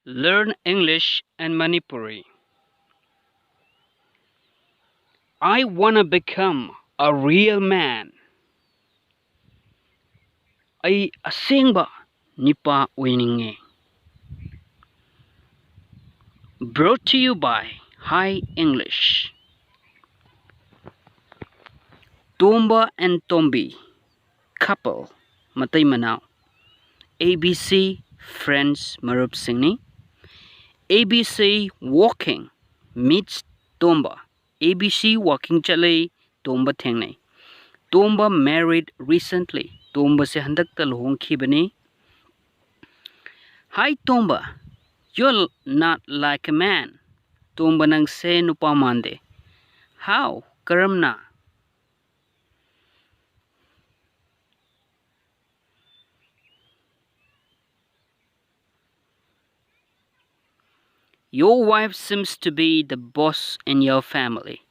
Learn English and Manipuri. I wanna become a real man. I asingba nipa winning. Brought to you by High English. Tomba and Tombi, couple, matay manaw. ABC friends marup singni. ABC walking meets Tomba. ABC walking chale Tomba thengnay. Tomba married recently. Tomba se handakta luhongkhibani. Hi Tomba, you're not like a man. Tomba nang se nupa mande. How? Karamna. Your wife seems to be the boss in your family.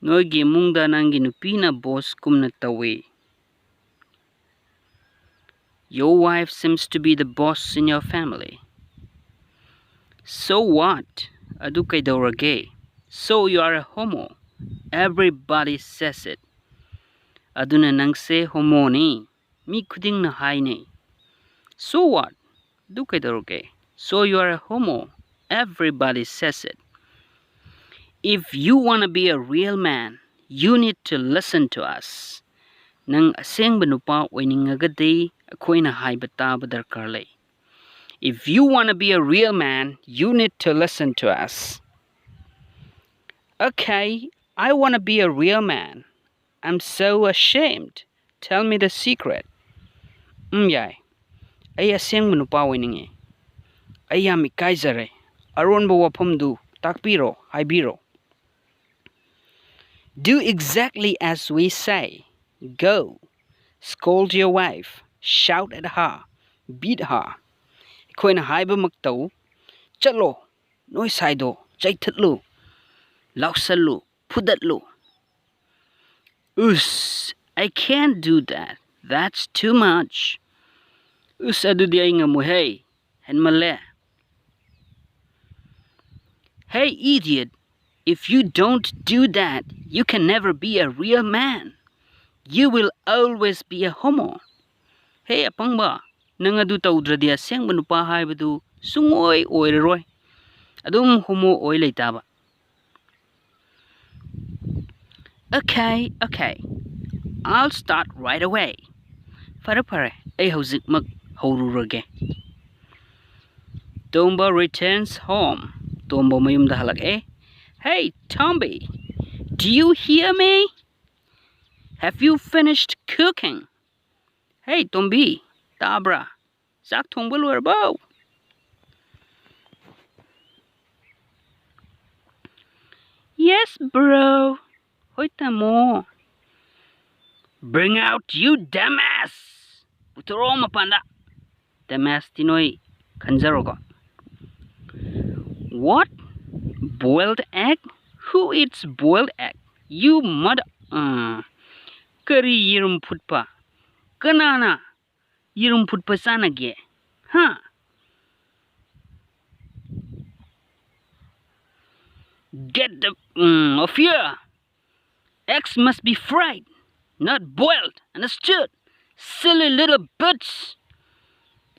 Noigi mungda nangi nupina boss kumna tawi. Your wife seems to be the boss in your family. So what? Adu kaidorage. So you are a homo. Everybody says it. Aduna nang se homo ni. Mi kuding na hai ni. So what? Adu kaidorage. So you are a homo. Everybody says it. If you want to be a real man, you need to listen to us. Nang aseng banupa wainingagadi ako'y na haiba taba darkar lay. If you want to be a real man, you need to listen to us. Okay, I want to be a real man. I'm so ashamed. Tell me the secret. Yay. Ay aseng banupa wainingi. Ay yami kaizare. Aron ba wapamdu takbiro haibiro. Do exactly as we say. Go. Scold your wife. Shout at her. Beat her. Ako'y na haiba magtaw. Chalo. Noy saido. Chaitatlo. Lauksalu. Pudatlo. I can't do that. That's too much. Adu di ay nga mo hey. Hen male. Hey idiot. If you don't do that, you can never be a real man. You will always be a homo. Hey apangba, nangadu tawdradi aseng manupa haibadu sungoy oiraroy. Adum homo oy laytaba. Okay. I'll start right away. Pare, ay hauzik mag haururage. Tomba returns home. Tomba mayum dahalak eh. Hey, Tombi, do you hear me? Have you finished cooking? Hey, Tombi, tabra, sak thongbal warbo. Yes, bro. Hoy tamo. Bring out you dumbass. Puturo mapanda. Dumbass tinoy kanjaro ko. What? Boiled egg? Who eats boiled egg? You mother. Kari yirum putpa. Kanana. Yirum putpa sana ge. Huh? Get the of here. Eggs must be fried, not boiled. Understood? Silly little bitch.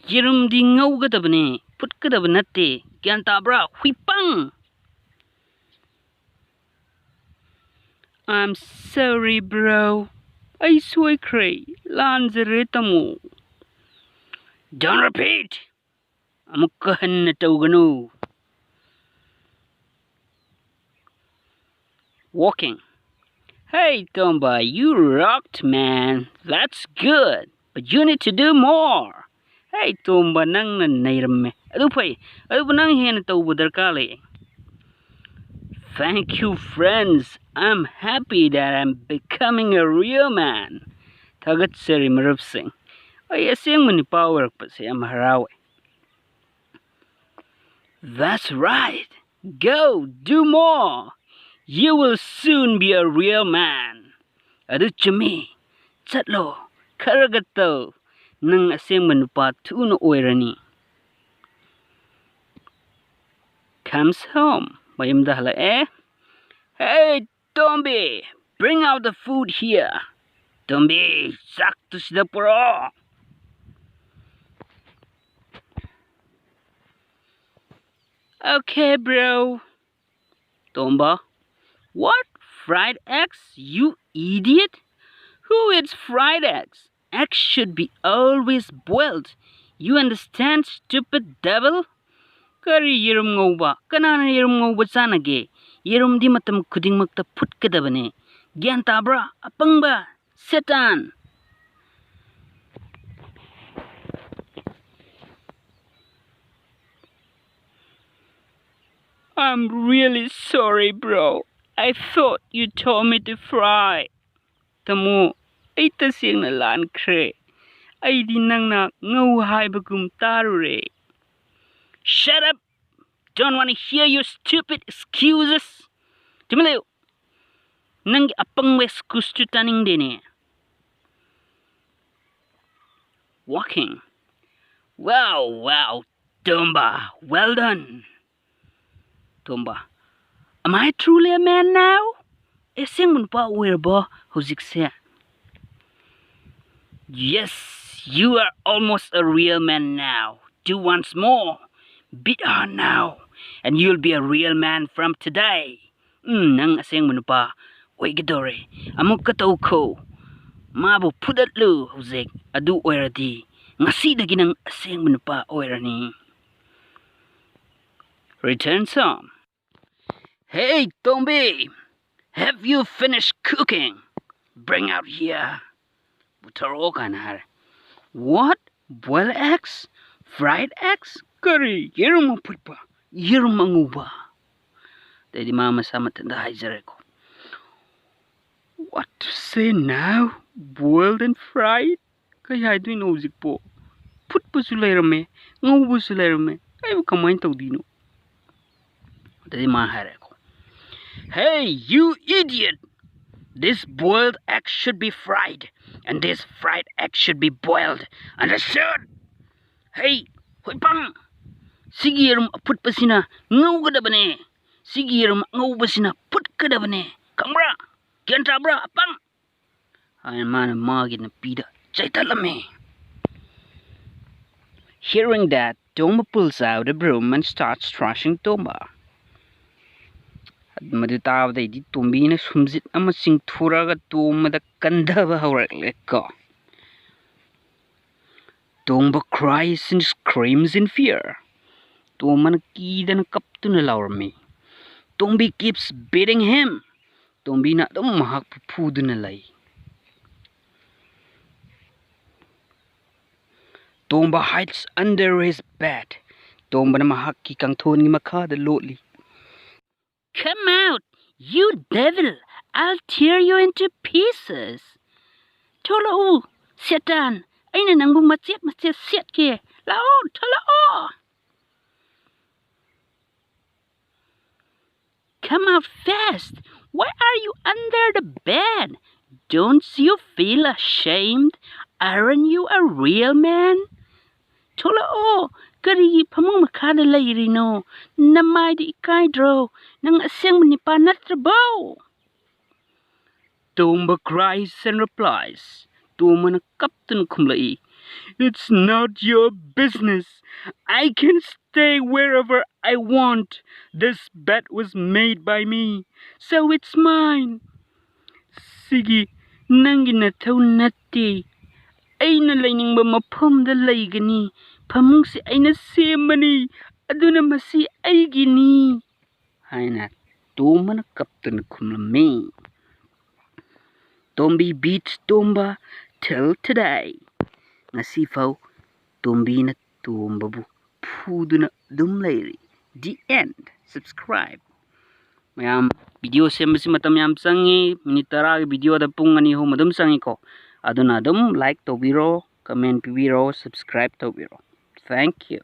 Yirum di ngaw gadabane. Put gadabanate. Gyantabra. Huipang. I'm sorry, bro. I swear cray. Lanzaretamo. Don't repeat. Amukahan na tawgano. Walking. Hey, Tomba, you rocked, man. That's good. But you need to do more. Hey, Tomba, nang nanayram me. Adu nang hiyan tawbadarkali. Thank you, friends. I'm happy that I'm becoming a real man. Tagat sari marupsing. Ay asing manipower pa siya maharawi. That's right. Go, do more. You will soon be a real man. Adu chumi. Chatlo. Karagato. Nang asing manupa tuno oirani. comes home. Mayamda halaqe. Hey, Tombi, bring out the food here. Tombi, sakto sida puro. Okay, bro. Tomba, what? Fried eggs? You idiot? Who eats fried eggs? Eggs should be always boiled. You understand, stupid devil? Kari yerum ngauba? Kanana yerum ngauba sanage? Yerum di matam kudingmakta putkadabane. Gyan tabra? Apangba? Satan! I'm really sorry, bro. I thought you told me to fry. Tamo, ay tasing na lankre. Ay di nang na ngau haibagum tarure. Shut up! Don't want to hear your stupid excuses. Tumalayo. Nang apang wes gusto taning dini. Walking. Wow, Tomba, well done. Tomba, am I truly a man now? Eseng mun pa werbo huzikse. Yes, you are almost a real man now. Do once more. Beat on now, and you'll be a real man from today. Nang aseng mun pa. Oy gidore, amok kataw ko. Mabo pudatlu huzik adu oiradi. Ngasi dagi nang aseng mun pa oirani. Returns home. Hey, Tombi, have you finished cooking? Bring out here. Butaro kanar. What? Boiled eggs? Fried eggs? Curry. Yerum putpa. Yerum manguba. Daddy mama sama tanda haijareko. What to say now? Boiled and fried? Kaya ito inuzik po. Putpa sulayrame. Nguba sulayrame. Ayaw kamain tau dino. Daddy mama hareko. Hey, you idiot! This boiled egg should be fried, and this fried egg should be boiled. Understood? Hey, hoy pang! Sige yerum aput pa sina ngau kada bane. Sige yerum ngau pa sina put kada bane. Kamra, kenta bra pang. Ay man magin na pida chaitalame. Hearing that, Tomba pulls out a broom and starts thrashing Tomba. Madutavda di Tombina sumzit ama singthuraga Tomada kandava haurakle. Tomba cries and screams in fear. Tomba kida na kaptu na laurme. Tombi keeps beating him. Tombi na dum mahak pupudu na lay. Tomba hides under his bed. Tomba na mahak kikang thoni makada lotli. Come out, you devil! I'll tear you into pieces. Tolao, Satan! Ay na nang bumatsiat siat ke. Lao, tolao! Come out fast! Why are you under the bed? Don't you feel ashamed? Aren't you a real man? Tolao! Kari pamong makada layri no. Namay di ikaydro. Nang aseng manipa natrabaw. Tomba cries and replies. Tomba na kaptan kumlai. It's not your business. I can stay wherever I want. This bed was made by me, so it's mine. Sige, nangi na tau nati. Ay na layning ba mapumda laygani. Pamung si ay na semani. Aduna masi ay gini. Ay na Tomba na kaptan kumlami. Tombi beats Tomba till today. Ngasifaw, Tombi na Tomba bu. Pudo na dumlayri. The end. Subscribe. Mayam video sembasi matam yam sangi. Minitara video ada pung ani ho madum sangi ko. Aduna dum like tobiro, comment pibiro, subscribe tobiro. Thank you.